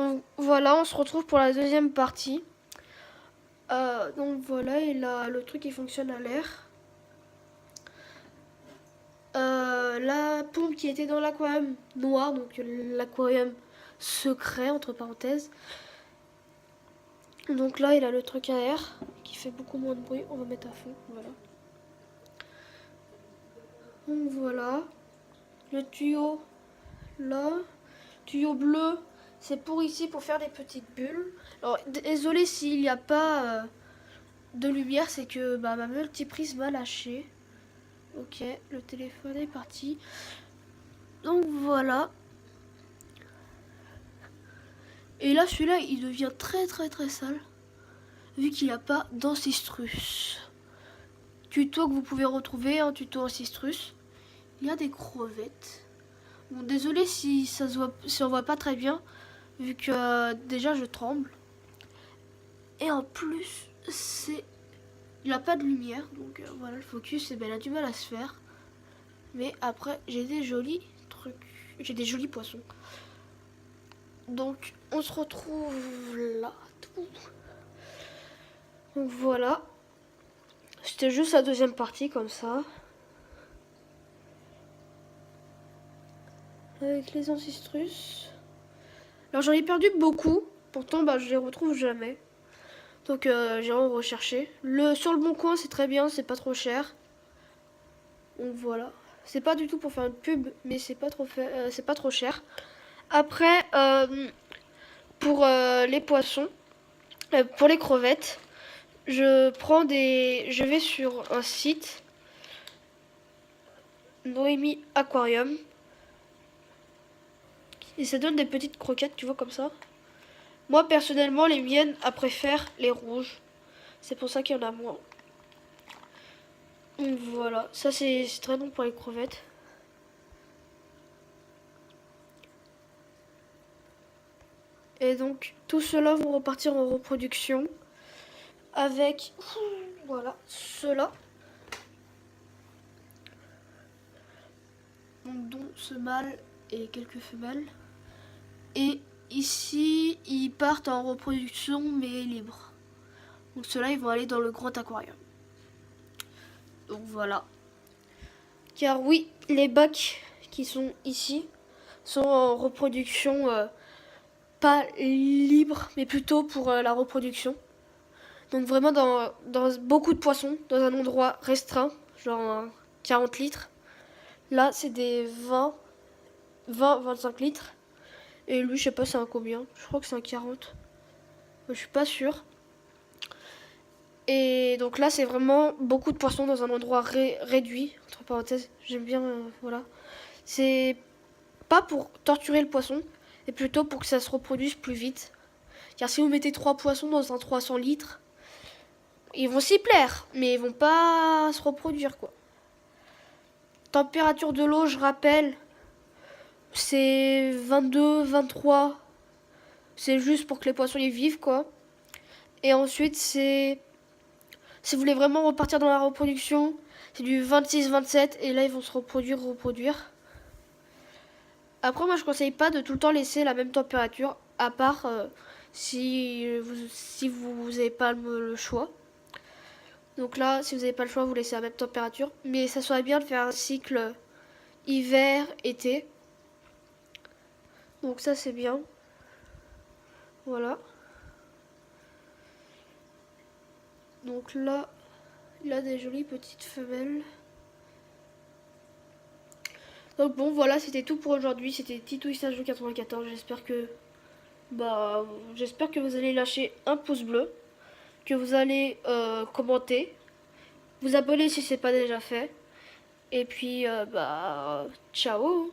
Donc voilà, on se retrouve pour la deuxième partie. Donc voilà, et là le truc il fonctionne à l'air. La pompe qui était dans l'aquarium noir, donc l'aquarium secret entre parenthèses. Donc là il a le truc à air qui fait beaucoup moins de bruit. On va mettre à fond, voilà. Donc voilà, le tuyau là, tuyau bleu, c'est pour ici pour faire des petites bulles. Alors désolé s'il n'y a pas de lumière, c'est que ma multiprise m'a lâché. Ok, le téléphone est parti. Donc voilà. Et là celui-là il devient très sale vu qu'il n'y a pas d'ancistrus. Tuto que vous pouvez retrouver, un tuto ancistrus. Il y a des crevettes. Bon, désolé si ça se voit, si on voit pas très bien vu que déjà je tremble. Et en plus c'est, il a pas de lumière, donc voilà, le focus, il a du mal à se faire. Mais après j'ai des jolis trucs, j'ai des jolis poissons. Donc on se retrouve là. Donc voilà, c'était juste la deuxième partie comme ça, avec les ancistrus. Alors j'en ai perdu beaucoup, pourtant je les retrouve jamais. Donc j'ai recherché. Sur le bon coin c'est très bien, c'est pas trop cher. Donc voilà, c'est pas du tout pour faire une pub, mais c'est pas trop cher. Après pour les poissons, pour les crevettes, je vais sur un site, Noémie Aquarium, et ça donne des petites croquettes, tu vois, comme ça. Moi personnellement les miennes préfèrent les rouges, c'est pour ça qu'il y en a moins. Donc voilà, ça c'est très bon pour les crevettes. Et donc tout cela vont repartir en reproduction avec, voilà, cela. Donc dont ce mâle et quelques femelles. Et ici ils partent en reproduction mais libre. Donc ceux-là ils vont aller dans le grand aquarium. Donc voilà. Car oui, les bacs qui sont ici sont en reproduction pas libre, mais plutôt pour la reproduction. Donc vraiment dans beaucoup de poissons, dans un endroit restreint, genre 40 litres. Là, c'est des 20-25 litres. Et lui, je sais pas c'est un combien. Je crois que c'est un 40. Je suis pas sûre. Et donc là, c'est vraiment beaucoup de poissons dans un endroit réduit. Entre parenthèses, j'aime bien, voilà. C'est pas pour torturer le poisson, mais plutôt pour que ça se reproduise plus vite. Car si vous mettez 3 poissons dans un 300 litres, ils vont s'y plaire, mais ils vont pas se reproduire, quoi. Température de l'eau, je rappelle, c'est 22, 23. C'est juste pour que les poissons y vivent, quoi. Et ensuite, c'est, si vous voulez vraiment repartir dans la reproduction, c'est du 26, 27. Et là, ils vont se reproduire. Après, moi, je conseille pas de tout le temps laisser la même température, à part si vous n'avez pas le choix. Donc là, si vous n'avez pas le choix, vous laissez la même température. Mais ça serait bien de faire un cycle hiver-été. Donc ça, c'est bien. Voilà. Donc là, il a des jolies petites femelles. Donc bon, voilà, c'était tout pour aujourd'hui. C'était Titouisage94. J'espère que vous allez lâcher un pouce bleu, que vous allez commenter, vous abonner si c'est pas déjà fait. Et puis, ciao.